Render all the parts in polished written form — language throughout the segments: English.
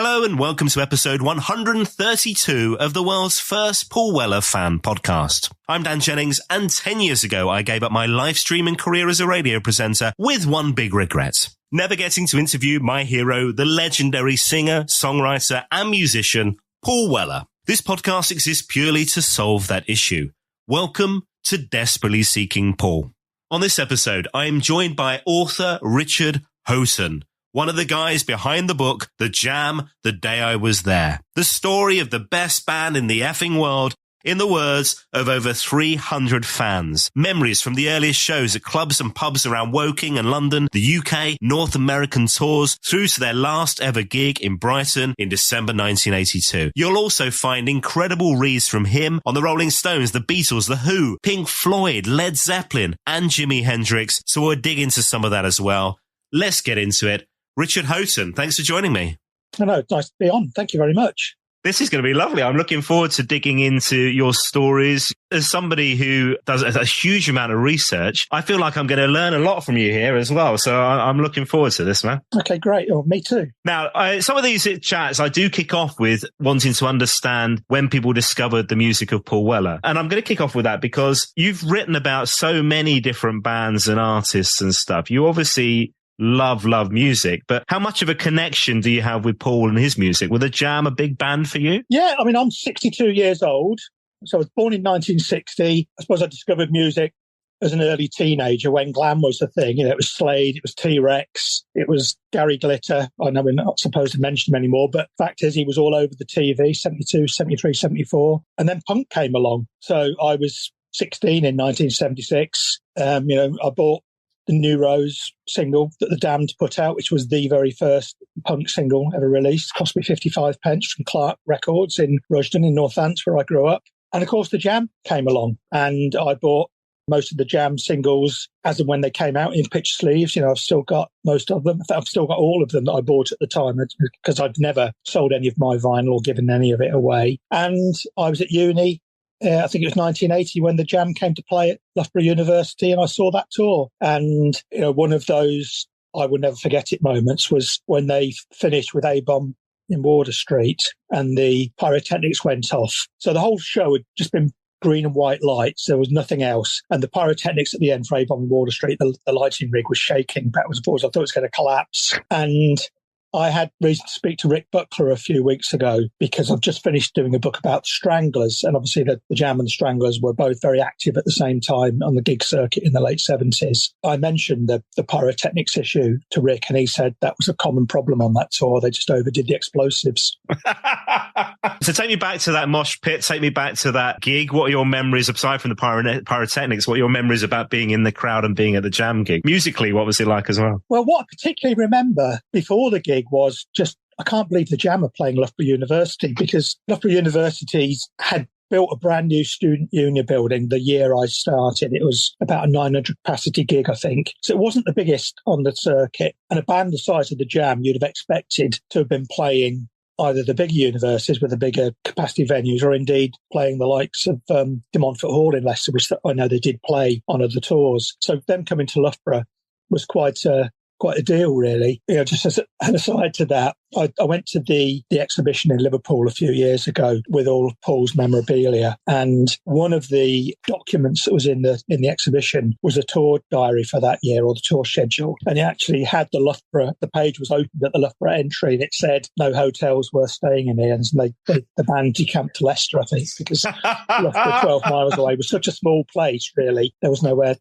Hello and welcome to episode 132 of the world's first Paul Weller fan podcast. I'm Dan Jennings, and 10 years ago I gave up my live streaming career as a radio presenter with one big regret: never getting to interview my hero, the legendary singer, songwriter and musician, Paul Weller. This podcast exists purely to solve that issue. Welcome to Desperately Seeking Paul. On this episode, I am joined by author Richard Houghton, one of the guys behind the book, The Jam, The Day I Was There. The story of the best band in the effing world, in the words of over 300 fans. Memories from the earliest shows at clubs and pubs around Woking and London, the UK, North American tours, through to their last ever gig in Brighton in December 1982. You'll also find incredible reads from him on the Rolling Stones, the Beatles, the Who, Pink Floyd, Led Zeppelin and Jimi Hendrix. So we'll dig into some of that as well. Let's get into it. Richard Houghton, thanks for joining me. Hello, it's nice to be on. Thank you very much. This is going to be lovely. I'm looking forward to digging into your stories. As somebody who does a huge amount of research, I feel like I'm going to learn a lot from you here as well. So I'm looking forward to this, man. Okay, great. Oh, me too. Now, some of these chats I do kick off with wanting to understand when people discovered the music of Paul Weller. And I'm going to kick off with that because you've written about so many different bands and artists and stuff. You obviously love music, but how much of a connection do you have with Paul and his music? Were the Jam a big band for you? Yeah, I mean, I'm 62 years old, so I was born in 1960. I suppose I discovered music as an early teenager when glam was the thing. You know, it was Slade, it was T-Rex, it was Gary Glitter. I know we're not supposed to mention him anymore, but the fact is he was all over the TV, 72, 73, 74. And then punk came along. So I was 16 in 1976. I bought the New Rose single that the Damned put out, which was the very first punk single ever released. Cost me 55 pence from Clark Records in Rushden in Northants, where I grew up. And of course, the Jam came along, and I bought most of the Jam singles as and when they came out in pitch sleeves. You know, I've still got most of them. In fact, I've still got all of them that I bought at the time because I'd never sold any of my vinyl or given any of it away. And I was at uni. I think it was 1980 when the Jam came to play at Loughborough University, and I saw that tour. And, you know, one of those I will never forget it moments was when they finished with A-Bomb in Wardour Street and the pyrotechnics went off. So the whole show had just been green and white lights. There was nothing else. And the pyrotechnics at the end for A-Bomb in Wardour Street, the lighting rig was shaking backwards and forwards. I thought it was going to collapse. And I had reason to speak to Rick Buckler a few weeks ago because I've just finished doing a book about the Stranglers. And obviously the Jam and the Stranglers were both very active at the same time on the gig circuit in the late 70s. I mentioned the pyrotechnics issue to Rick, and he said that was a common problem on that tour. They just overdid the explosives. So take me back to that mosh pit. Take me back to that gig. What are your memories, aside from the pyrotechnics, what are your memories about being in the crowd and being at the Jam gig? Musically, what was it like as well? Well, what I particularly remember before the gig was just, I can't believe the Jam are playing Loughborough University, because Loughborough University had built a brand new student union building the year I started. It was about a 900 capacity gig, I think. So it wasn't the biggest on the circuit. And a band the size of the Jam, you'd have expected to have been playing either the bigger universities with the bigger capacity venues, or indeed playing the likes of De Montfort Hall in Leicester, which I know they did play on other tours. So them coming to Loughborough was quite a deal, really. You know, just as an aside to that, I went to the exhibition in Liverpool a few years ago with all of Paul's memorabilia, and one of the documents that was in the exhibition was a tour diary for that year, or the tour schedule, and it actually had the page was opened at the Loughborough entry, and it said no hotels worth staying in here, and the band decamped to Leicester, I think, because Loughborough, 12 miles away, was such a small place, really. There was nowhere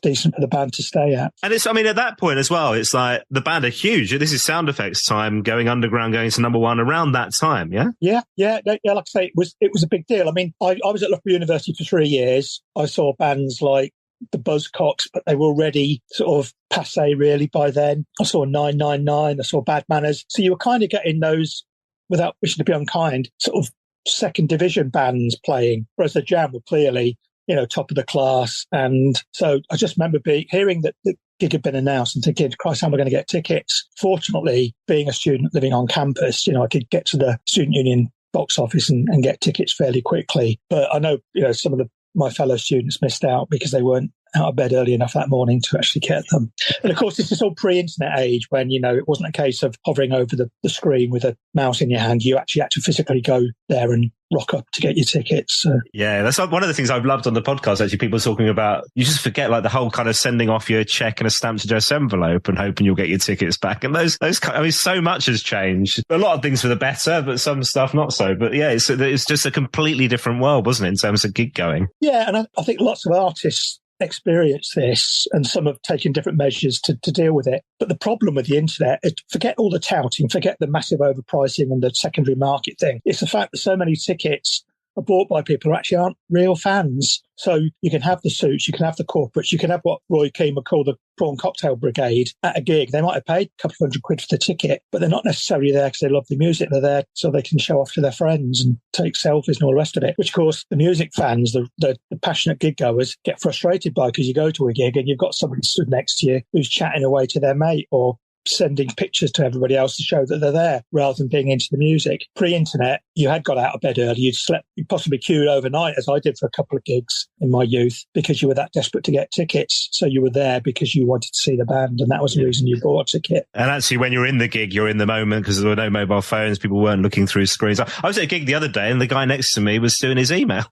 decent for the band to stay at. And it's, I mean, at that point as well, it's like the band are huge. This is sound effects time, going underground, going to number one around that time, yeah? Yeah. Like I say, it was a big deal. I mean, I was at Loughborough University for 3 years. I saw bands like the Buzzcocks, but they were already sort of passé really by then. I saw 999, I saw Bad Manners. So you were kind of getting those, without wishing to be unkind, sort of second division bands playing, whereas the Jam were clearly, you know, top of the class. And so I just remember hearing that the gig had been announced and thinking, Christ, how am I going to get tickets? Fortunately, being a student living on campus, you know, I could get to the student union box office and get tickets fairly quickly. But I know, you know, some of my fellow students missed out because they weren't out of bed early enough that morning to actually get them. And of course, this is all pre-internet age when, it wasn't a case of hovering over the screen with a mouse in your hand. You actually had to physically go there and rock up to get your tickets. So. Yeah, that's one of the things I've loved on the podcast, actually, people talking about, you just forget like the whole kind of sending off your check and a stamped address envelope and hoping you'll get your tickets back. And those, I mean, so much has changed. A lot of things for the better, but some stuff not so. But yeah, it's just a completely different world, wasn't it, in terms of gig going? Yeah, and I think lots of artists experience this, and some have taken different measures to deal with it. But the problem with the internet is, forget all the touting, forget the massive overpricing and the secondary market thing. It's the fact that so many tickets are bought by people who actually aren't real fans. So you can have the suits, you can have the corporates, you can have what Roy Keane would call the prawn cocktail brigade at a gig. They might have paid a couple of £100 for the ticket, but they're not necessarily there because they love the music. They're there so they can show off to their friends and take selfies and all the rest of it, which of course the music fans, the passionate gig goers, get frustrated by, because you go to a gig and you've got somebody stood next to you who's chatting away to their mate or sending pictures to everybody else to show that they're there rather than being into the music. Pre-internet, you had got out of bed early, you'd possibly queued overnight, as I did for a couple of gigs in my youth, because you were that desperate to get tickets. So you were there because you wanted to see the band, and that was the reason you bought a ticket. And actually, when you're in the gig, you're in the moment, because there were no mobile phones, people weren't looking through screens. I was at a gig the other day and the guy next to me was doing his emails.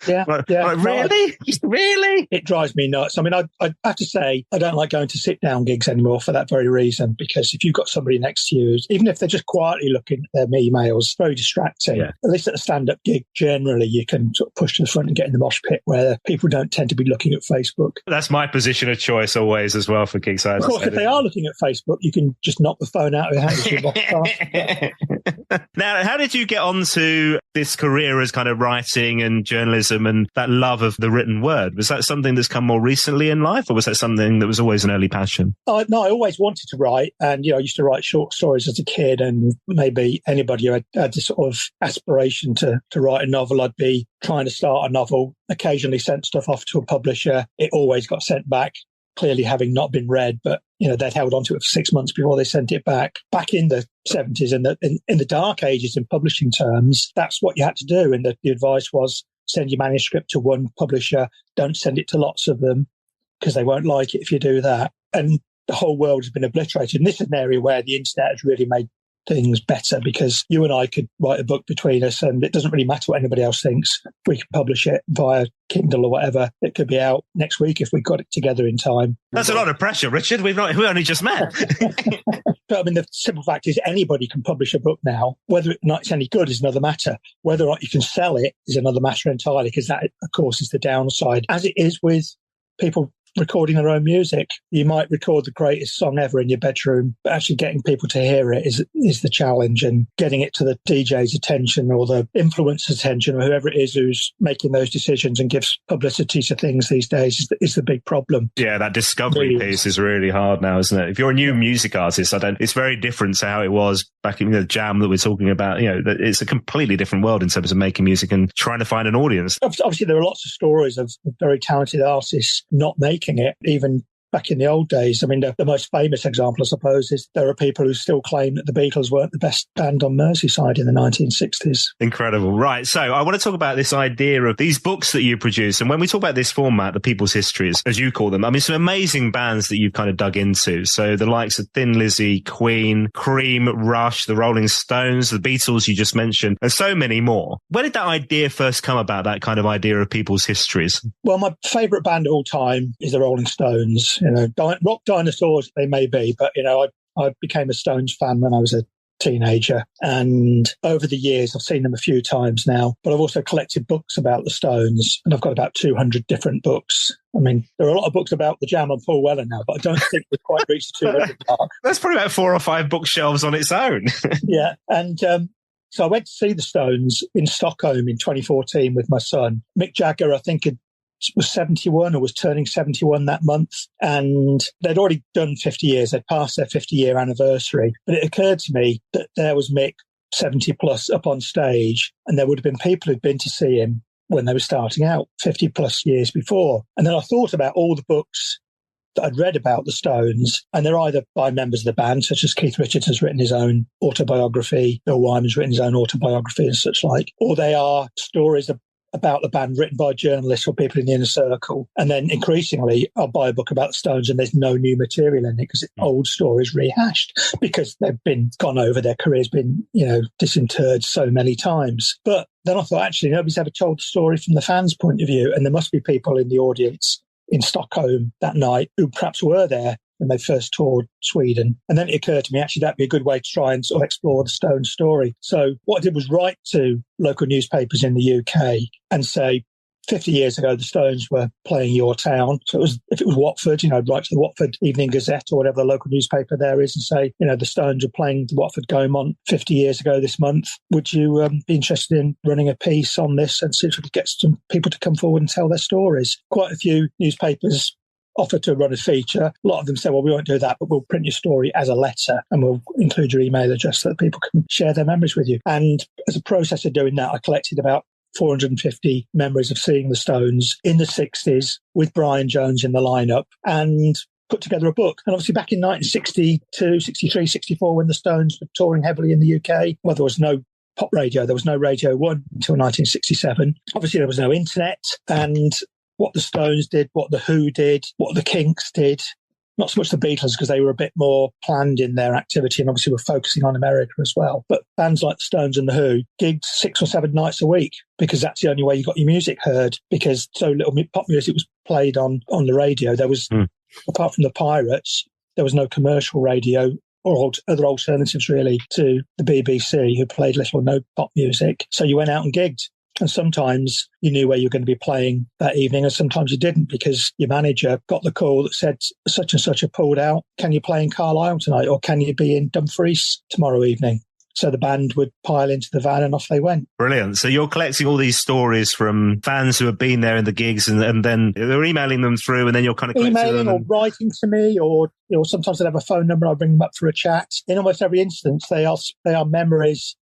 Yeah. Like, really? Really? It drives me nuts. I mean, I have to say, I don't like going to sit-down gigs anymore for that very reason, because if you've got somebody next to you, even if they're just quietly looking at their emails, it's very distracting. Yeah. At least at a stand-up gig, generally, you can sort of push to the front and get in the mosh pit where people don't tend to be looking at Facebook. That's my position of choice always as well for gigs. Of course, if they are looking at Facebook, you can just knock the phone out of your hand. Now, how did you get onto this career as kind of writing and journalism and that love of the written word? Was that something that's come more recently in life, or was that something that was always an early passion? No, I always wanted to write, and I used to write short stories as a kid, and maybe anybody who had this sort of aspiration to write a novel, I'd be trying to start a novel, occasionally sent stuff off to a publisher. It always got sent back, clearly having not been read, but they'd held onto it for 6 months before they sent it back. Back in the 70s, in the dark ages in publishing terms, that's what you had to do. And the advice was, send your manuscript to one publisher, don't send it to lots of them, because they won't like it if you do that. And the whole world has been obliterated. And this is an area where the internet has really made things better, because you and I could write a book between us and it doesn't really matter what anybody else thinks. We can publish it via Kindle or whatever. It could be out next week if we got it together in time. That's a lot of pressure, Richard. We only just met. But I mean, the simple fact is anybody can publish a book now. Whether or not it's any good is another matter. Whether or not you can sell it is another matter entirely, because that, of course, is the downside, as it is with people recording their own music. You might record the greatest song ever in your bedroom, but actually getting people to hear it is the challenge, and getting it to the DJ's attention or the influencer's attention or whoever it is who's making those decisions and gives publicity to things these days is the big problem. Yeah, that discovery piece is really hard now, isn't it? If you're a new music artist, it's very different to how it was back in the jam that we're talking about. It's a completely different world in terms of making music and trying to find an audience. Obviously, there are lots of stories of very talented artists not making it, even back in the old days. I mean, the most famous example, I suppose, is there are people who still claim that the Beatles weren't the best band on Merseyside in the 1960s. Incredible. Right. So I want to talk about this idea of these books that you produce. And when we talk about this format, the people's histories, as you call them, I mean, some amazing bands that you've kind of dug into. So the likes of Thin Lizzy, Queen, Cream, Rush, the Rolling Stones, the Beatles you just mentioned, and so many more. Where did that idea first come about, that kind of idea of people's histories? Well, my favourite band of all time is the Rolling Stones. Rock dinosaurs they may be, but I became a Stones fan when I was a teenager, and over the years I've seen them a few times now, but I've also collected books about the Stones, and I've got about 200 different books. I mean, there are a lot of books about the Jam and Paul Weller now, but I don't think we've quite reached the 200 mark. That's probably about 4 or 5 bookshelves on its own. Yeah, and so I went to see the Stones in Stockholm in 2014 with my son. Mick Jagger, I think, was 71 or was turning 71 that month, and they'd already done 50 years. They'd passed their 50-year anniversary. But it occurred to me that there was Mick, 70 plus, up on stage, and there would have been people who'd been to see him when they were starting out 50 plus years before. And then I thought about all the books that I'd read about the Stones, and they're either by members of the band, such as Keith Richards has written his own autobiography, Bill Wyman's written his own autobiography and such like, or they are stories about the band written by journalists or people in the inner circle. And then increasingly, I'll buy a book about the Stones and there's no new material in it because it's old stories rehashed because they've been gone over, their career's been, disinterred so many times. But then I thought, actually, nobody's ever told the story from the fans' point of view. And there must be people in the audience in Stockholm that night who perhaps were there when they first toured Sweden. And then it occurred to me, actually, that'd be a good way to try and sort of explore the Stones story. So what I did was write to local newspapers in the UK and say, 50 years ago, the Stones were playing your town. So if it was Watford, I'd write to the Watford Evening Gazette or whatever the local newspaper there is and say, the Stones are playing the Watford Gaumont 50 years ago this month. Would you be interested in running a piece on this and see if we could get some people to come forward and tell their stories? Quite a few newspapers offer to run a feature. A lot of them say, well, we won't do that, but we'll print your story as a letter and we'll include your email address so that people can share their memories with you. And as a process of doing that, I collected about 450 memories of seeing the Stones in the 60s with Brian Jones in the lineup and put together a book. And obviously back in 1962, 63, 64, when the Stones were touring heavily in the UK, well, there was no pop radio. There was no Radio 1 until 1967. Obviously, there was no internet. And what the Stones did, what the Who did, what the Kinks did, not so much the Beatles because they were a bit more planned in their activity and obviously were focusing on America as well. But bands like the Stones and the Who gigged 6 or 7 nights a week because that's the only way you got your music heard because so little pop music was played on the radio. There was, apart from the Pirates, there was no commercial radio or other alternatives really to the BBC who played little or no pop music. So you went out and gigged. And sometimes you knew where you were going to be playing that evening, and sometimes you didn't because your manager got the call that said such and such are pulled out. Can you play in Carlisle tonight, or can you be in Dumfries tomorrow evening? So the band would pile into the van and off they went. Brilliant. So you're collecting all these stories from fans who have been there in the gigs and then they're emailing them through and then you're kind of collecting emailing them. Or writing to me or sometimes they'd have a phone number. I'll bring them up for a chat. In almost every instance, they are memories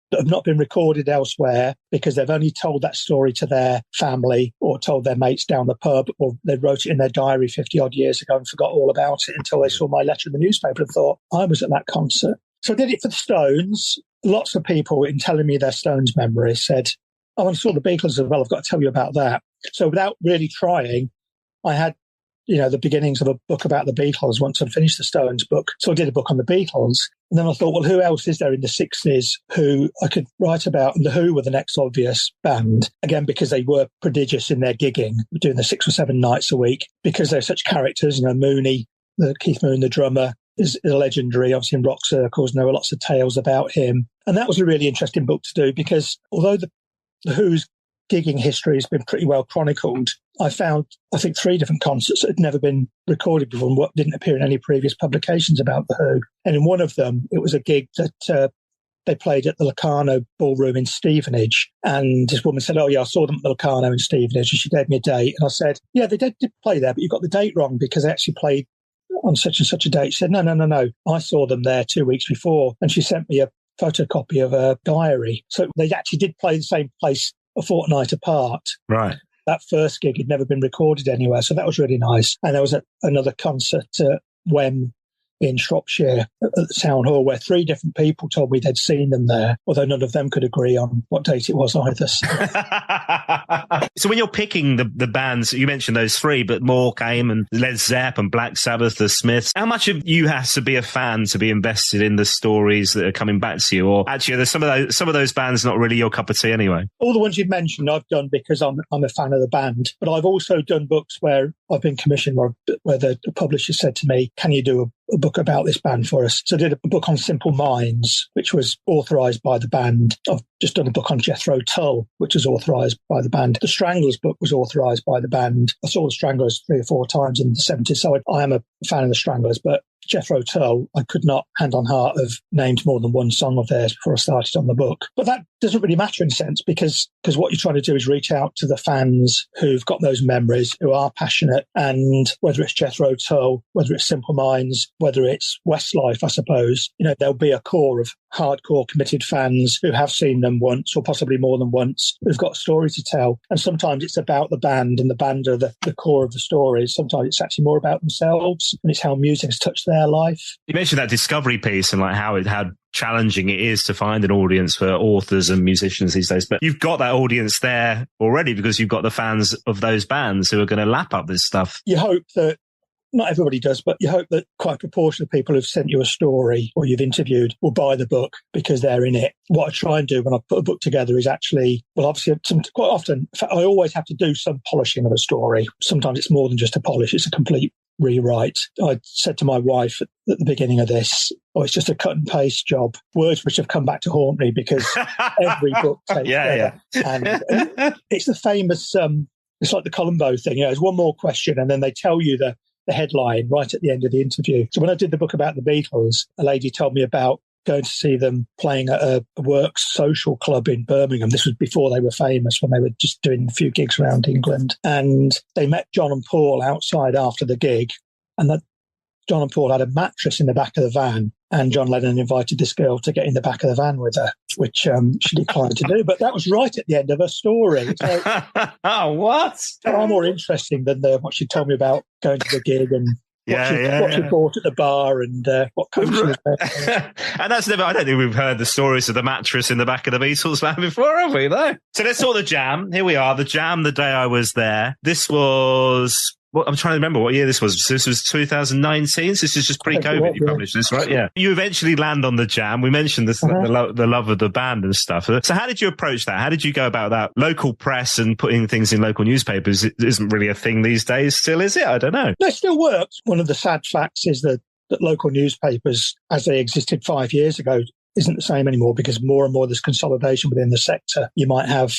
that have not been recorded elsewhere because they've only told that story to their family or told their mates down the pub, or they wrote it in their diary 50 odd years ago and forgot all about it until they saw my letter in the newspaper and thought, I was at that concert. So I did it for the Stones. Lots of people in telling me their Stones memories said, oh, I saw the Beatles as well. I've got to tell you about that. So without really trying, I had the beginnings of a book about the Beatles once I'd finished the Stones book. So I did a book on the Beatles. And then I thought, well, who else is there in the 60s who I could write about? And the Who were the next obvious band, again, because they were prodigious in their gigging, doing the 6 or 7 nights a week, because they're such characters. Mooney, Keith Moon, the drummer, is legendary, obviously in rock circles, and there were lots of tales about him. And that was a really interesting book to do because although the Who's gigging history has been pretty well chronicled, I found, I think, 3 different concerts that had never been recorded before and what didn't appear in any previous publications about the Who. And in one of them, it was a gig that they played at the Locarno Ballroom in Stevenage. And this woman said, oh, yeah, I saw them at the Locarno in Stevenage. And she gave me a date. And I said, yeah, they did play there, but you got the date wrong because they actually played on such and such a date. She said, no. I saw them there 2 weeks before. And she sent me a photocopy of a diary. So they actually did play the same place a fortnight apart. Right. That first gig had never been recorded anywhere, so that was really nice. And there was another concert at Wem in Shropshire at the Town Hall where 3 different people told me they'd seen them there, although none of them could agree on what date it was either. So when you're picking the bands, you mentioned those 3, but more came, and Led Zepp and Black Sabbath, the Smiths. How much of you has to be a fan to be invested in the stories that are coming back to you? Or actually, there's some of those bands not really your cup of tea anyway? All the ones you've mentioned I've done because I'm a fan of the band, but I've also done books where I've been commissioned where the publisher said to me, can you do a book about this band for us? So I did a book on Simple Minds, which was authorised by the band. I've just done a book on Jethro Tull, which was authorised by the band. The Stranglers book was authorised by the band. I saw the Stranglers 3 or 4 times in the 70s, so I am a fan of the Stranglers, but Jethro Tull, I could not, hand on heart, have named more than 1 song of theirs before I started on the book. But that doesn't really matter in a sense because what you're trying to do is reach out to the fans who've got those memories, who are passionate, and whether it's Jethro Tull, whether it's Simple Minds, whether it's Westlife, I suppose, there'll be a core of hardcore committed fans who have seen them once or possibly more than once, who've got a story to tell. And sometimes it's about the band and the band are the core of the stories. Sometimes it's actually more about themselves and it's how music has touched their life. You mentioned that discovery piece and like how challenging it is to find an audience for authors and musicians these days. But you've got that audience there already because you've got the fans of those bands who are going to lap up this stuff. You hope that, not everybody does, but you hope that quite a proportion of people who've sent you a story or you've interviewed will buy the book because they're in it. What I try and do when I put a book together is actually, well, obviously, quite often, in fact, I always have to do some polishing of a story. Sometimes it's more than just a polish, it's a complete rewrite. I said to my wife at the beginning of this, it's just a cut and paste job. Words which have come back to haunt me because every book takes And it's the famous, it's like the Columbo thing. There's one more question and then they tell you the headline right at the end of the interview. So when I did the book about the Beatles, a lady told me about going to see them playing at a works social club in Birmingham. This was before they were famous, when they were just doing a few gigs around England. And they met John and Paul outside after the gig. And that John and Paul had a mattress in the back of the van. And John Lennon invited this girl to get in the back of the van with her, which she declined to do. But that was right at the end of her story. So, what? Far more interesting than what she told me about going to the gig and what she bought at the bar and what country was there. And that's never, I don't think we've heard the stories of the mattress in the back of the Beatles van before, have we? No. So let's talk the Jam. Here we are, the Jam, the day I was there. This was... Well, I'm trying to remember what year this was. So this was 2019. So this is just pre-COVID. You published this, right? Yeah. You eventually land on the Jam. We mentioned this, the love of the band and stuff. So how did you approach that? How did you go about that? Local press and putting things in local newspapers isn't really a thing these days still, is it? I don't know. No, it still works. One of the sad facts is that local newspapers, as they existed 5 years ago, isn't the same anymore because more and more there's consolidation within the sector. You might have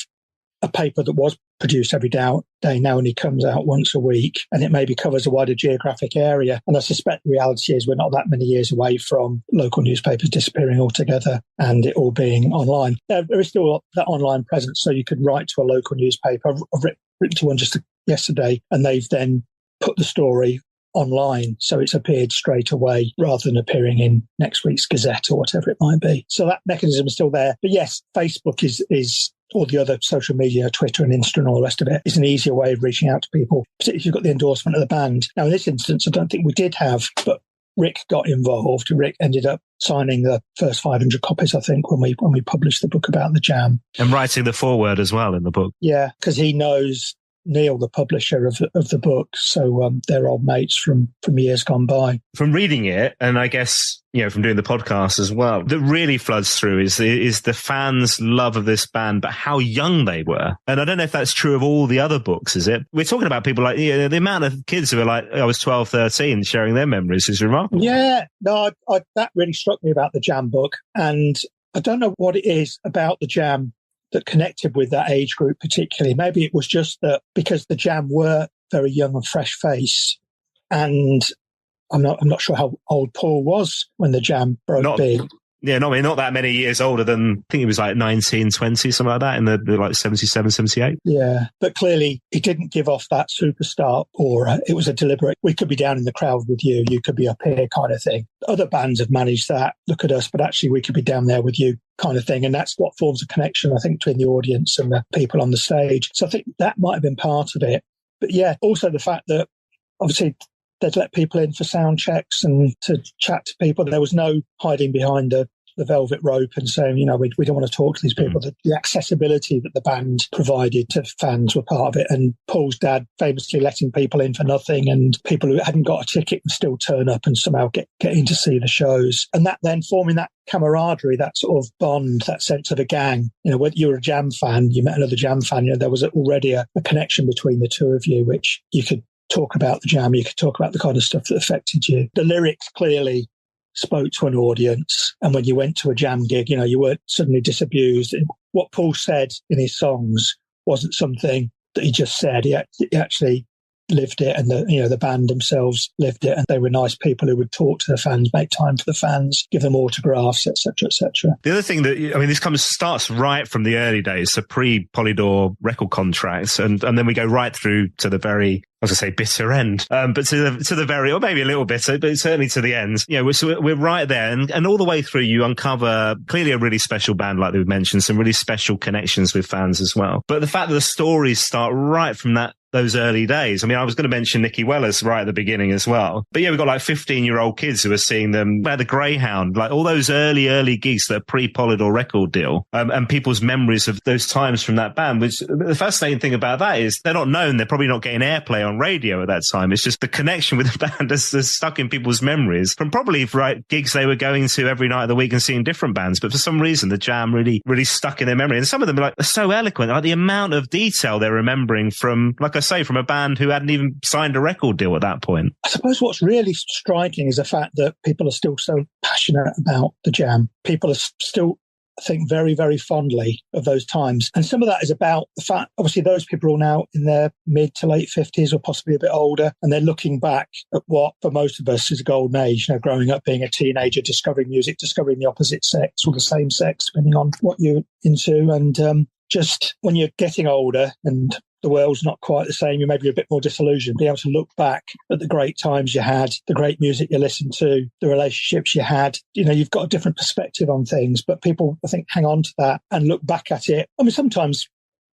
a paper that was produced every day now only comes out once a week, and it maybe covers a wider geographic area. And I suspect the reality is we're not that many years away from local newspapers disappearing altogether and it all being online. There is still that online presence, so you could write to a local newspaper. I've written to one just yesterday, and they've then put the story online, so it's appeared straight away rather than appearing in next week's Gazette or whatever it might be. So that mechanism is still there. But yes, Facebook is all the other social media, Twitter and Insta and all the rest of it, is an easier way of reaching out to people, particularly if you've got the endorsement of the band. Now, in this instance, I don't think we did have, but Rick got involved. Rick ended up signing the first 500 copies, I think, when we published the book about the Jam. And writing the foreword as well in the book. Yeah, because he knows Neil, the publisher of the book. So they're old mates from years gone by. From reading it, and I guess, from doing the podcast as well, that really floods through is the fans' love of this band, but how young they were. And I don't know if that's true of all the other books, is it? We're talking about people like, the amount of kids who are like, I was 12, 13, sharing their memories is remarkable. Yeah, no, that really struck me about the Jam book. And I don't know what it is about the Jam that connected with that age group particularly. Maybe it was just that because the Jam were very young and fresh-faced, and I'm not sure how old Paul was when the Jam broke big. Yeah, not that many years older than, I think he was like 19, 20, something like that, in the like 77, 78. Yeah, but clearly he didn't give off that superstar aura. It was a deliberate, we could be down in the crowd with you, you could be up here kind of thing. Other bands have managed that, look at us, but actually we could be down there with you kind of thing. And that's what forms a connection, I think, between the audience and the people on the stage. So I think that might have been part of it. But yeah, also the fact that obviously they'd let people in for sound checks and to chat to people. There was no hiding behind the velvet rope and saying, we don't want to talk to these people. The accessibility that the band provided to fans were part of it. And Paul's dad famously letting people in for nothing, and people who hadn't got a ticket would still turn up and somehow get in to see the shows. And that then forming that camaraderie, that sort of bond, that sense of a gang. Whether you were a Jam fan, you met another Jam fan, there was already a connection between the two of you, which you could talk about the Jam, you could talk about the kind of stuff that affected you. The lyrics clearly spoke to an audience, and when you went to a Jam gig, you weren't suddenly disabused. What Paul said in his songs wasn't something that he just said. He actually lived it, and the band themselves lived it, and they were nice people who would talk to the fans, make time for the fans, give them autographs, etc., etc. The other thing that, I mean, this starts right from the early days, so pre-Polydor record contracts, and then we go right through to the very, I was going to say bitter end, but to the very, or maybe a little bitter, but certainly to the end. We're right there, and all the way through you uncover clearly a really special band, like we've mentioned, some really special connections with fans as well. But the fact that the stories start right from those early days. I mean, I was going to mention Nicky Weller's right at the beginning as well. But yeah, we've got like 15-year-old kids who are seeing them at the Greyhound, like all those early gigs that are pre-Polydor record deal, and people's memories of those times from that band, which the fascinating thing about that is they're not known. They're probably not getting airplay on radio at that time. It's just the connection with the band is stuck in people's memories from probably gigs they were going to every night of the week and seeing different bands. But for some reason, the Jam really, really stuck in their memory. And some of them are so eloquent, like the amount of detail they're remembering from, like I say, from a band who hadn't even signed a record deal at that point. I suppose what's really striking is the fact that people are still so passionate about the Jam. People are still think very, very fondly of those times. And some of that is about the fact, obviously, those people are all now in their mid to late 50s or possibly a bit older, and they're looking back at what, for most of us, is a golden age, growing up, being a teenager, discovering music, discovering the opposite sex or the same sex, depending on what you're into. And just when you're getting older and the world's not quite the same, you may be a bit more disillusioned, be able to look back at the great times you had, the great music you listened to, the relationships you had. You've got a different perspective on things, but people, I think, hang on to that and look back at it. I mean, sometimes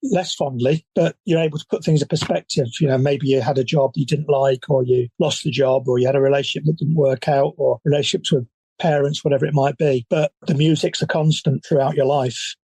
less fondly, but you're able to put things in perspective. Maybe you had a job you didn't like, or you lost the job, or you had a relationship that didn't work out, or relationships with parents, whatever it might be. But the music's a constant throughout your life.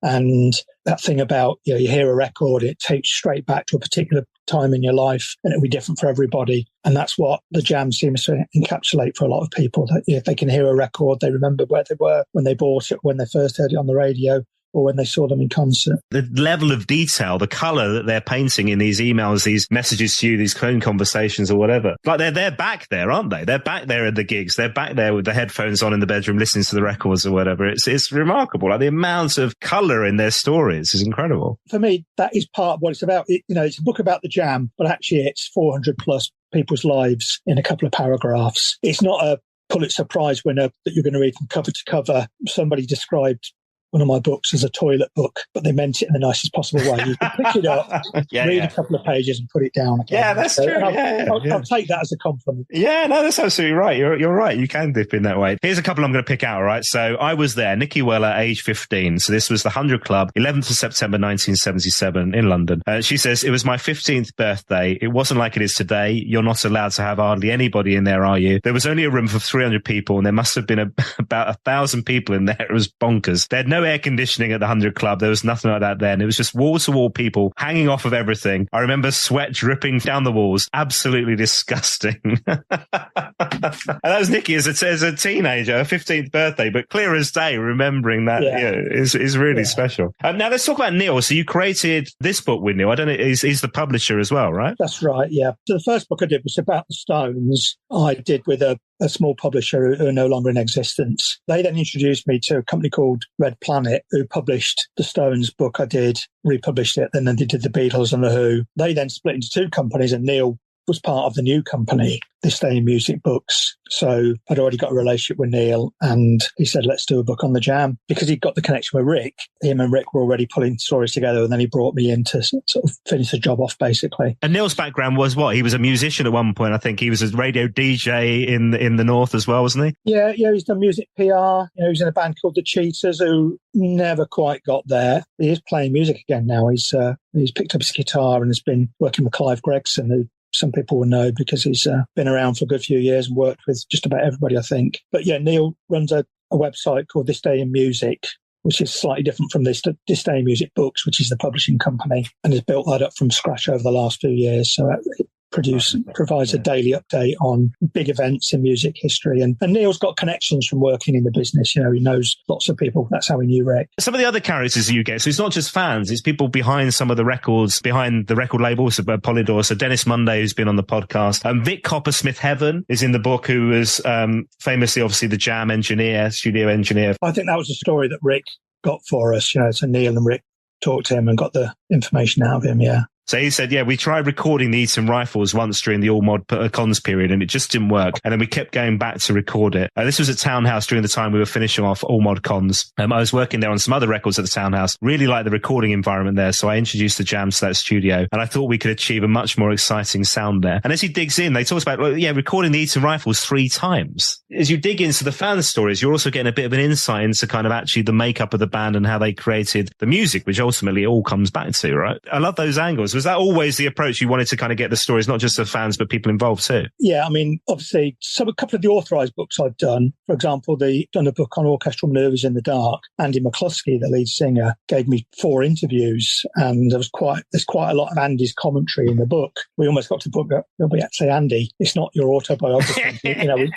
And that thing about, you hear a record, it takes straight back to a particular time in your life, and it'll be different for everybody. And that's what the Jam seems to encapsulate for a lot of people, that if they can hear a record, they remember where they were when they bought it, when they first heard it on the radio, or when they saw them in concert. The level of detail, the colour that they're painting in these emails, these messages to you, these phone conversations or whatever. Like they're back there, aren't they? They're back there at the gigs. They're back there with the headphones on in the bedroom, listening to the records or whatever. It's remarkable. Like the amount of colour in their stories is incredible. For me, that is part of what it's about. It's a book about the Jam, but actually it's 400 plus people's lives in a couple of paragraphs. It's not a Pulitzer Prize winner that you're going to read from cover to cover. Somebody described one of my books as a toilet book, but they meant it in the nicest possible way. You can pick it up, read a couple of pages and put it down again. Yeah, that's true. I'll take that as a compliment. Yeah, no, that's absolutely right. You're right. You can dip in that way. Here's a couple I'm going to pick out, all right? So I was there, Nicky Weller, age 15. So this was the 100 Club, 11th of September 1977 in London. She says, it was my 15th birthday. It wasn't like it is today. You're not allowed to have hardly anybody in there, are you? There was only a room for 300 people, and there must have been about 1,000 people in there. It was bonkers. They had no air conditioning at the 100 Club. There was nothing like that then. It was just wall-to-wall people hanging off of everything. I remember sweat dripping down the walls. Absolutely disgusting. And that was Nicky as a teenager, her 15th birthday, but clear as day, remembering that is really special. Now let's talk about Neil. So you created this book with Neil. I don't know, he's the publisher as well, right? That's right, yeah. So the first book I did was about the Stones. I did with a small publisher who are no longer in existence. They then introduced me to a company called Red Planet, who published the Stones book. I did, republished it, and then they did the Beatles and the Who. They then split into two companies, and Neil was part of the new company, This Day in Music Books. So I'd already got a relationship with Neil, and he said, let's do a book on the Jam. Because he'd got the connection with Rick, him and Rick were already pulling stories together, and then he brought me in to sort of finish the job off, basically. And Neil's background was what? He was a musician at one point, I think. He was a radio DJ in the North as well, wasn't he? Yeah, he's done music PR. He was in a band called The Cheaters, who never quite got there. He is playing music again now. He's picked up his guitar and has been working with Clive Gregson, who some people will know because he's been around for a good few years and worked with just about everybody, I think. But yeah, Neil runs a website called This Day in Music, which is slightly different from This Day in Music Books, which is the publishing company, and has built that up from scratch over the last few years. So it provides a daily update on big events in music history. And Neil's got connections from working in the business. He knows lots of people. That's how he knew Rick. Some of the other characters you get, so it's not just fans, it's people behind some of the records, behind the record labels, Polydor. So Dennis Munday, who's been on the podcast. Vic Coppersmith-Heaven is in the book, who was famously, obviously, the Jam engineer, studio engineer. I think that was a story that Rick got for us. So Neil and Rick talked to him and got the information out of him, yeah. So he said, yeah, we tried recording the Eton Rifles once during the All Mod Cons period, and it just didn't work. And then we kept going back to record it. This was at Townhouse during the time we were finishing off All Mod Cons. I was working there on some other records at the Townhouse. Really liked the recording environment there. So I introduced the jams to that studio, and I thought we could achieve a much more exciting sound there. And as he digs in, they talk about, well, yeah, recording the Eton Rifles 3 times. As you dig into the fan stories, you're also getting a bit of an insight into kind of actually the makeup of the band and how they created the music, which ultimately it all comes back to, right? I love those angles. Was that always the approach you wanted to kind of get the stories, not just the fans, but people involved too? Yeah, I mean, obviously, a couple of the authorised books I've done, for example, done a book on Orchestral Manoeuvres in the Dark. Andy McCluskey, the lead singer, gave me 4 interviews, and there's quite a lot of Andy's commentary in the book. We almost got to the book that we had to say, Andy, it's not your autobiography.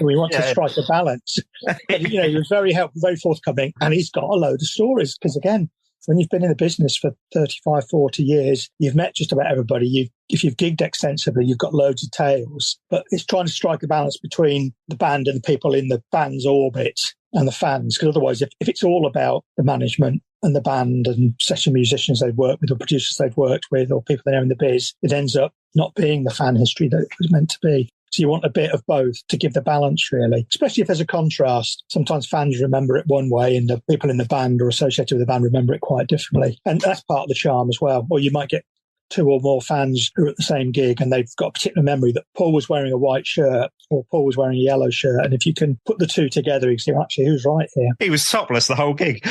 We want to strike a balance. But, he was very helpful, very forthcoming, and he's got a load of stories because, again, when you've been in the business for 35, 40 years, you've met just about everybody. If you've gigged extensively, you've got loads of tales. But it's trying to strike a balance between the band and the people in the band's orbit and the fans. Because otherwise, if it's all about the management and the band and session musicians they've worked with or producers they've worked with or people they know in the biz, it ends up not being the fan history that it was meant to be. So you want a bit of both to give the balance, really, especially if there's a contrast. Sometimes fans remember it one way and the people in the band or associated with the band remember it quite differently. And that's part of the charm as well. Or you might get 2 or more fans who are at the same gig and they've got a particular memory that Paul was wearing a white shirt or Paul was wearing a yellow shirt. And if you can put the 2 together, you can see, actually, who's right here? He was topless the whole gig.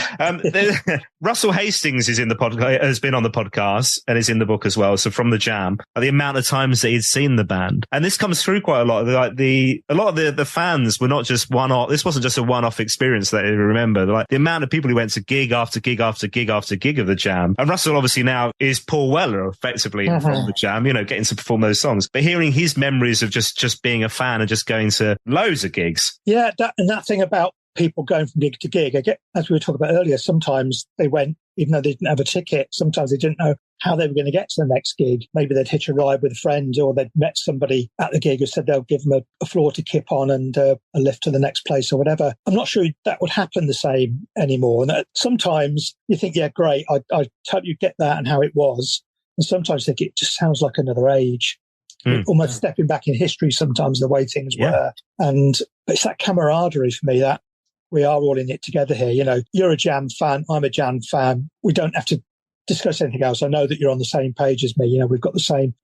Russell Hastings is in the podcast, has been on the podcast and is in the book as well. So from the jam, the amount of times that he'd seen the band. And this comes through quite a lot. A lot of the fans were not just one-off. This wasn't just a one-off experience that they remember. Like the amount of people who went to gig after gig after gig after gig of the jam. And Russell obviously now is Paul Weller, effectively from the jam, getting to perform those songs. But hearing his memories of just being a fan and just going to loads of gigs. Yeah, that thing about people going from gig to gig, as we were talking about earlier, sometimes they went, even though they didn't have a ticket, sometimes they didn't know how they were going to get to the next gig. Maybe they'd hitch a ride with a friend or they'd met somebody at the gig who said they'll give them a floor to kip on and a lift to the next place or whatever. I'm not sure that would happen the same anymore. And sometimes you think, yeah, great, I hope you get that and how it was. And sometimes I think it just sounds like another age. Almost stepping back in history sometimes, the way things were. And it's that camaraderie for me that we are all in it together here. You're a jam fan, I'm a jam fan. We don't have to discuss anything else. I know that you're on the same page as me. We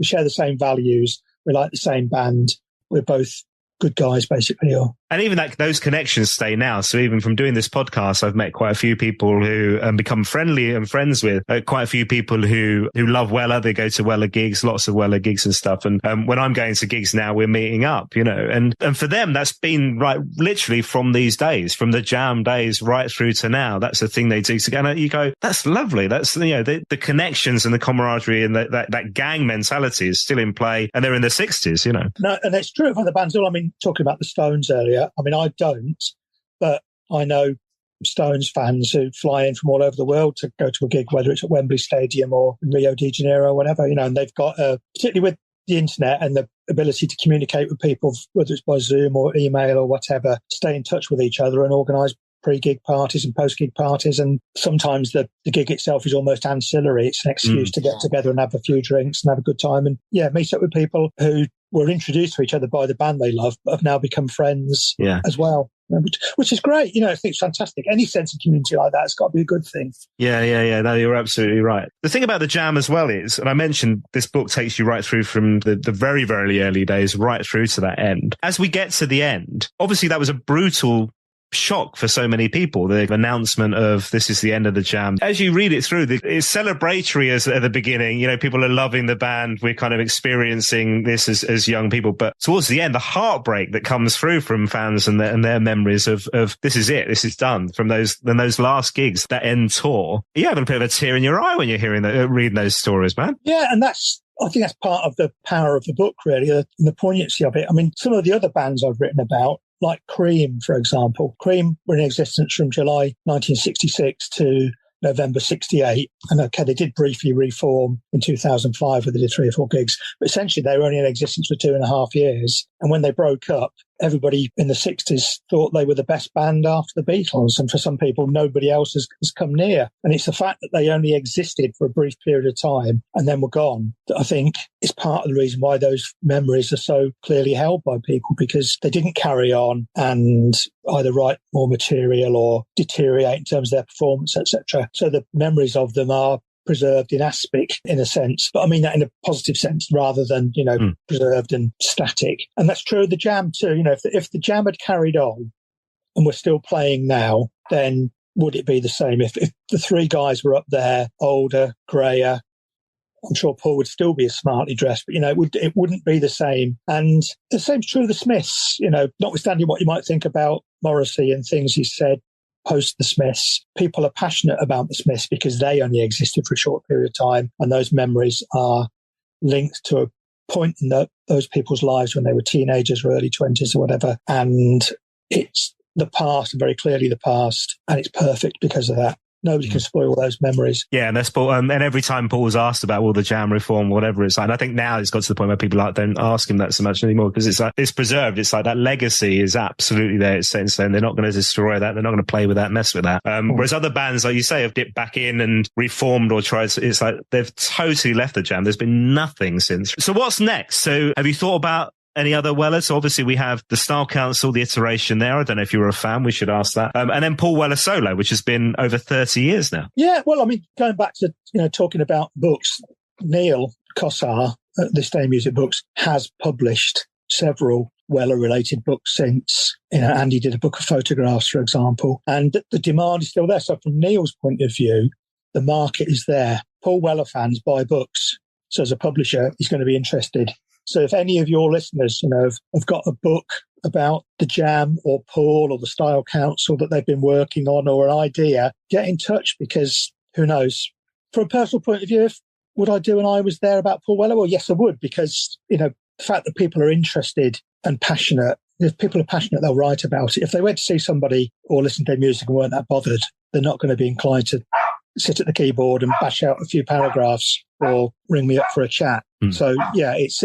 share the same values. We like the same band. We're both good guys, basically. And even those connections stay now. So even from doing this podcast, I've met quite a few people who become friendly and friends with quite a few people who love Weller. They go to Weller gigs, lots of Weller gigs and stuff. And when I'm going to gigs now, we're meeting up, and for them, that's been right, literally from these days, from the jam days right through to now. That's the thing they do together. And you go, that's lovely. That's, the connections and the camaraderie and that gang mentality is still in play. And they're in their 60s, No, and it's true of other bands. Talking about the Stones earlier, I don't, but I know Stones fans who fly in from all over the world to go to a gig, whether it's at Wembley Stadium or Rio de Janeiro or whatever, and they've got, particularly with the internet and the ability to communicate with people, whether it's by Zoom or email or whatever, stay in touch with each other and organise pre-gig parties and post-gig parties. And sometimes the gig itself is almost ancillary. It's an excuse to get together and have a few drinks and have a good time and, meet up with people who were introduced to each other by the band they love, but have now become friends as well. Which is great. I think it's fantastic. Any sense of community like that, it's got to be a good thing. Yeah. No, you're absolutely right. The thing about the jam as well is, and I mentioned this book takes you right through from the very, very early days right through to that end. As we get to the end, obviously that was a brutal shock for so many people, the announcement of this is the end of the jam. As you read it through, it's celebratory as at the beginning, people are loving the band, we're kind of experiencing this as young people, but towards the end, the heartbreak that comes through from fans and their memories of this is it, this is done, from those last gigs, that end tour. You have a bit of a tear in your eye when you're reading those stories, man. Yeah, and I think that's part of the power of the book, really, and the poignancy of it. Some of the other bands I've written about, like Cream, for example. Cream were in existence from July 1966 to November 68. And they did briefly reform in 2005 where they did 3 or 4 gigs. But essentially, they were only in existence for 2.5 years. And when they broke up, everybody in the 60s thought they were the best band after the Beatles. And for some people, nobody else has come near. And it's the fact that they only existed for a brief period of time and then were gone that I think is part of the reason why those memories are so clearly held by people, because they didn't carry on and either write more material or deteriorate in terms of their performance, etc. So the memories of them are preserved in aspic, in a sense, but I mean that in a positive sense rather than, preserved and static. And that's true of the Jam too. If the Jam had carried on and we're still playing now, then would it be the same? If the three guys were up there, older, greyer, I'm sure Paul would still be as smartly dressed, but it wouldn't be the same. And the same's true of the Smiths. Notwithstanding what you might think about Morrissey and things he said post the Smiths, people are passionate about the Smiths because they only existed for a short period of time, and those memories are linked to a point in those people's lives when they were teenagers or early 20s or whatever, and it's the past, very clearly the past, and it's perfect because of that. Nobody can spoil those memories. Yeah, and and every time Paul was asked about the Jam reform, whatever it's like, and I think now it's got to the point where people don't ask him that so much anymore because it's preserved. It's like that legacy is absolutely there. It's set in stone. They're not going to destroy that. They're not going to play with that, mess with that. Whereas other bands, like you say, have dipped back in and reformed or tried. It's like they've totally left the Jam. There's been nothing since. So what's next? So have you thought about any other Wellers? So obviously we have the Style Council, the iteration there. I don't know if you were a fan. We should ask that. And then Paul Weller solo, which has been over 30 years now. Yeah, well, I mean, going back to, talking about books, Neil Cossar at This Day Music Books has published several Weller-related books since. Andy did a book of photographs, for example. And the demand is still there. So from Neil's point of view, the market is there. Paul Weller fans buy books. So as a publisher, he's going to be interested. So if any of your listeners, have got a book about the Jam or Paul or the Style Council that they've been working on, or an idea, get in touch, because who knows? From a personal point of view, would I do an I Was There about Paul Weller? Well, yes, I would, because, the fact that people are interested and passionate, if people are passionate, they'll write about it. If they went to see somebody or listen to their music and weren't that bothered, they're not going to be inclined to sit at the keyboard and bash out a few paragraphs or ring me up for a chat. So yeah, it's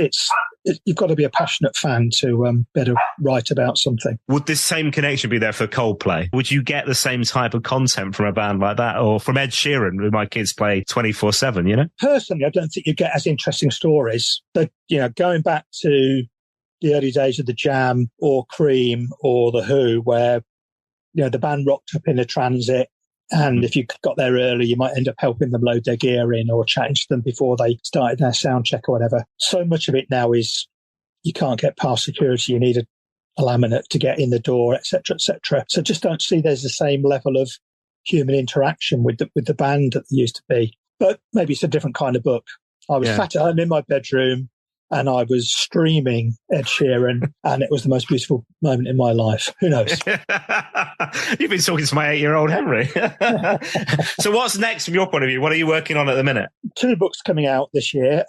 you've got to be a passionate fan to better write about something. Would this same connection be there for Coldplay? Would you get the same type of content from a band like that, or from Ed Sheeran, who my kids play 24/7? Personally, I don't think you get as interesting stories. But going back to the early days of the Jam or Cream or the Who, where the band rocked up in a transit. And if you got there early, you might end up helping them load their gear in or chatting to them before they started their sound check or whatever. So much of it now is you can't get past security. You need a laminate to get in the door, etc., etc. So just don't see there's the same level of human interaction with the band that there used to be. But maybe it's a different kind of book. I was sat at home in my bedroom and I was streaming Ed Sheeran, and it was the most beautiful moment in my life. Who knows? You've been talking to my 8-year-old Henry. So what's next from your point of view? What are you working on at the minute? 2 books coming out this year.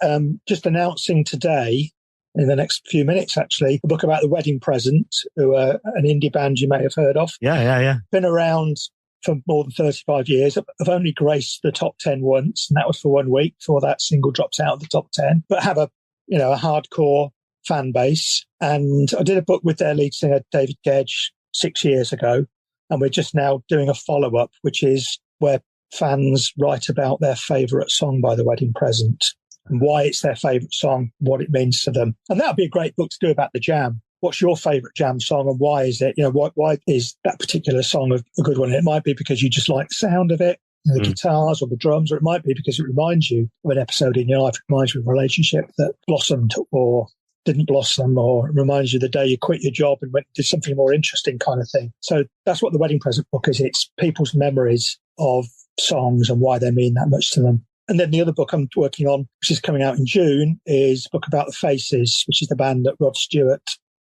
Just announcing today, in the next few minutes, actually, a book about The Wedding Present, who are an indie band you may have heard of. Yeah. Been around for more than 35 years. I've only graced the top 10 once, and that was for 1 week before that single drops out of the top 10. But have a hardcore fan base. And I did a book with their lead singer, David Gedge, 6 years ago. And we're just now doing a follow-up, which is where fans write about their favourite song by The Wedding Present and why it's their favourite song, what it means to them. And that would be a great book to do about the Jam. What's your favourite Jam song and why is it? Why is that particular song a good one? And it might be because you just like the sound of it, the guitars or the drums, or it might be because it reminds you of an episode in your life. It reminds you of a relationship that blossomed or didn't blossom, or it reminds you the day you quit your job and went did something more interesting, kind of thing. So that's what The Wedding Present book is. It's people's memories of songs and why they mean that much to them. And then the other book I'm working on, which is coming out in June, is a book about the Faces, which is the band that Rod Stewart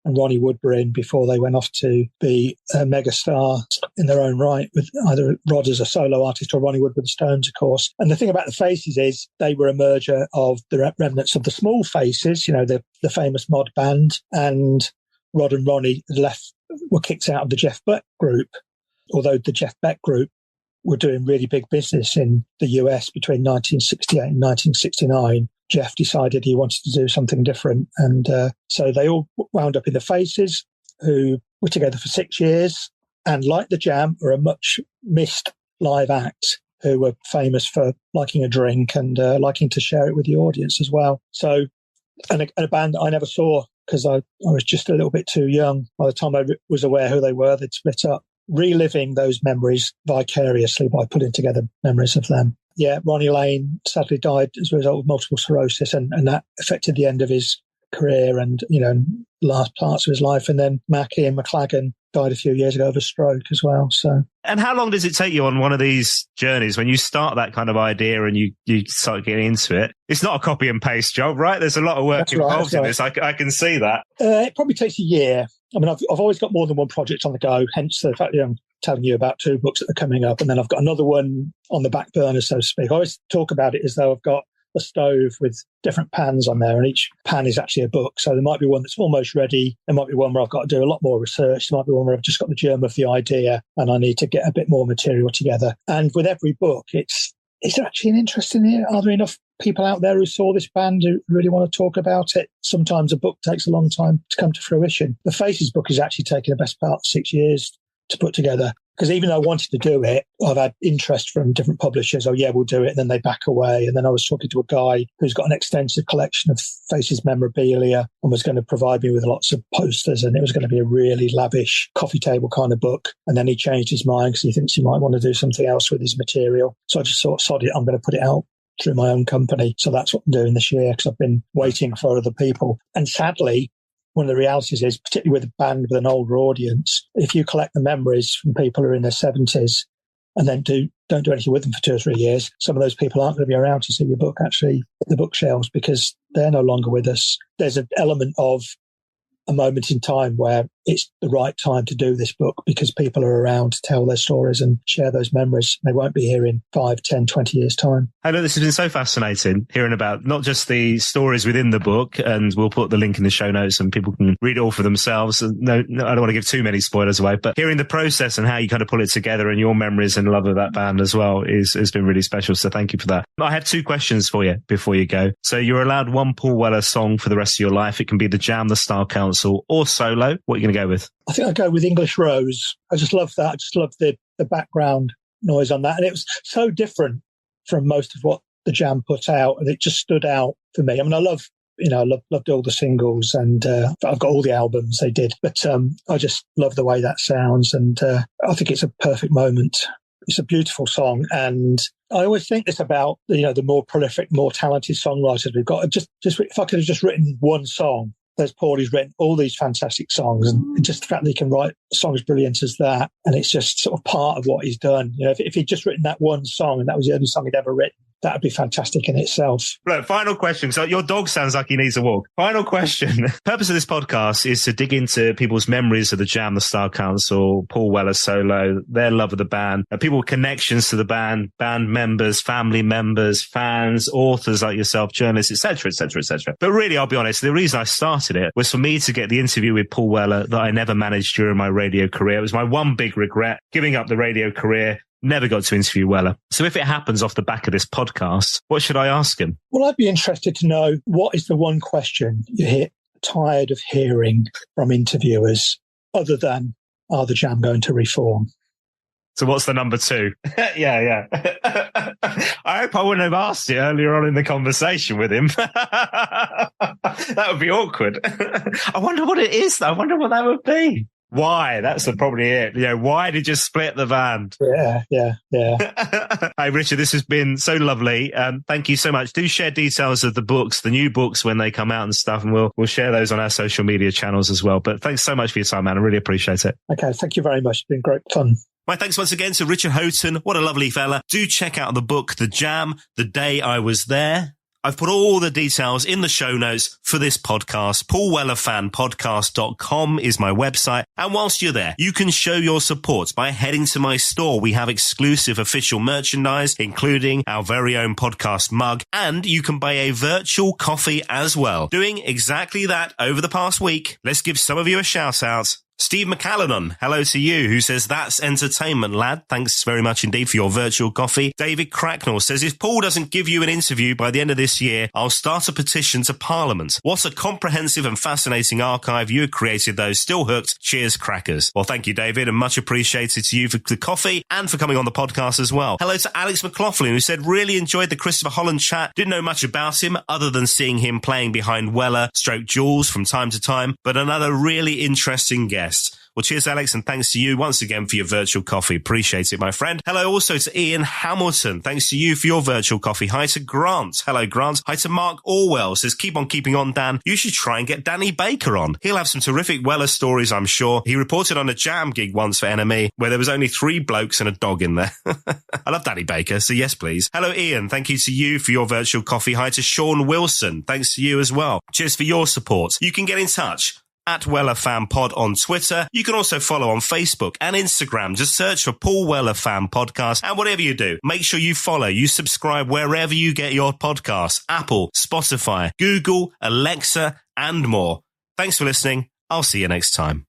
and Ronnie Wood were in before they went off to be a megastar in their own right, with either Rod as a solo artist or Ronnie Wood with the Stones, of course. And the thing about the Faces is they were a merger of the remnants of the Small Faces, the famous mod band, and Rod and Ronnie were kicked out of the Jeff Beck group, although the Jeff Beck group were doing really big business in the US between 1968 and 1969. Jeff decided he wanted to do something different. And so they all wound up in the Faces. who were together for 6 years and, like the Jam, are a much missed live act who were famous for liking a drink and liking to share it with the audience as well. So, and a band that I never saw because I was just a little bit too young. By the time I was aware who they were, they'd split up. Reliving those memories vicariously by putting together memories of them. Yeah, Ronnie Lane sadly died as a result of multiple sclerosis, and that affected the end of his career and, last parts of his life. And then Mackie and McLagan died a few years ago of a stroke as well. So, and how long does it take you on one of these journeys when you start that kind of idea and you start getting into it? It's not a copy and paste job, right? There's a lot of work involved in this. I can see that. It probably takes a year. I mean, I've always got more than one project on the go, hence the fact that I'm telling you about 2 books that are coming up, and then I've got another one on the back burner, so to speak. I always talk about it as though I've got a stove with different pans on there, and each pan is actually a book. So there might be one that's almost ready. There might be one where I've got to do a lot more research. There might be one where I've just got the germ of the idea and I need to get a bit more material together. And with every book, is there actually an interest in it? Are there enough people out there who saw this band who really want to talk about it? Sometimes a book takes a long time to come to fruition. The Faces book is actually taking the best part of 6 years to put together. Because even though I wanted to do it, I've had interest from different publishers. Oh, yeah, we'll do it. And then they back away. And then I was talking to a guy who's got an extensive collection of Faces memorabilia and was going to provide me with lots of posters. And it was going to be a really lavish coffee table kind of book. And then he changed his mind because he thinks he might want to do something else with his material. So I just thought, sod it, I'm going to put it out through my own company. So that's what I'm doing this year because I've been waiting for other people. And sadly, one of the realities is, particularly with a band with an older audience, if you collect the memories from people who are in their 70s and then don't do anything with them for 2 or 3 years, some of those people aren't going to be around to see your book actually hit the bookshelves because they're no longer with us. There's an element of a moment in time where it's the right time to do this book because people are around to tell their stories and share those memories. They won't be here in 5, 10, 20 years' time. I know this has been so fascinating, hearing about not just the stories within the book, and we'll put the link in the show notes and people can read it all for themselves. No, I don't want to give too many spoilers away, but hearing the process and how you kind of pull it together and your memories and love of that band as well has been really special. So thank you for that. I have 2 questions for you before you go. So you're allowed one Paul Weller song for the rest of your life. It can be the Jam, the Style Council, or solo. What are you going to go with? I think I'd go with English Rose. I just love that. I just love the background noise on that. And it was so different from most of what the Jam put out. And it just stood out for me. I mean, I loved all the singles and I've got all the albums they did. But I just love the way that sounds. And I think it's a perfect moment. It's a beautiful song. And I always think this about, the more prolific, more talented songwriters we've got. Just if I could have just written one song, there's Paul, he's written all these fantastic songs, and just the fact that he can write a song as brilliant as that, and it's just sort of part of what he's done. If he'd just written that one song and that was the only song he'd ever written, that would be fantastic in itself. Right, final question. So your dog sounds like he needs a walk. Final question. The purpose of this podcast is to dig into people's memories of the Jam, the Style Council, Paul Weller solo, their love of the band, people's connections to the band members, family members, fans, authors like yourself, journalists, etc., etc., etc. But really, I'll be honest, the reason I started it was for me to get the interview with Paul Weller that I never managed during my radio career. It was my one big regret, giving up the radio career. Never got to interview Weller. So if it happens off the back of this podcast, what should I ask him? Well, I'd be interested to know, what is the one question you're tired of hearing from interviewers other than, are the Jam going to reform? So what's the number 2? Yeah. I hope I wouldn't have asked it earlier on in the conversation with him. That would be awkward. I wonder what it is, though. I wonder what that would be. Why? That's probably it. Why did you split the band? Yeah. Hey, Richard, this has been so lovely. Thank you so much. Do share details of the books, the new books when they come out and stuff, and we'll share those on our social media channels as well. But thanks so much for your time, man. I really appreciate it. Okay, thank you very much. It's been great fun. My thanks once again to Richard Houghton. What a lovely fella. Do check out the book, The Jam, The Day I Was There. I've put all the details in the show notes for this podcast. PaulWellerFanPodcast.com is my website. And whilst you're there, you can show your support by heading to my store. We have exclusive official merchandise, including our very own podcast mug, and you can buy a virtual coffee as well. Doing exactly that over the past week. Let's give some of you a shout out. Steve McCallanan, hello to you, who says, that's entertainment, lad. Thanks very much indeed for your virtual coffee. David Cracknell says, if Paul doesn't give you an interview by the end of this year, I'll start a petition to Parliament. What a comprehensive and fascinating archive you have created, though. Still hooked. Cheers, crackers. Well, thank you, David, and much appreciated to you for the coffee and for coming on the podcast as well. Hello to Alex McLaughlin, who said, really enjoyed the Christopher Holland chat. Didn't know much about him other than seeing him playing behind Weller / Jules from time to time, but another really interesting guest. Well, cheers, Alex, and thanks to you once again for your virtual coffee. Appreciate it, my friend. Hello also to Ian Hamilton. Thanks to you for your virtual coffee. Hi to Grant. Hello, Grant. Hi to Mark Orwell. Says, keep on keeping on, Dan. You should try and get Danny Baker on. He'll have some terrific Weller stories, I'm sure. He reported on a jam gig once for NME where there was only 3 blokes and a dog in there. I love Danny Baker, so yes, please. Hello, Ian. Thank you to you for your virtual coffee. Hi to Sean Wilson. Thanks to you as well. Cheers for your support. You can get in touch at Weller Fan Pod on Twitter. You can also follow on Facebook and Instagram. Just search for Paul Weller Fan Podcast. And whatever you do, make sure you follow, you subscribe wherever you get your podcasts. Apple, Spotify, Google, Alexa, and more. Thanks for listening. I'll see you next time.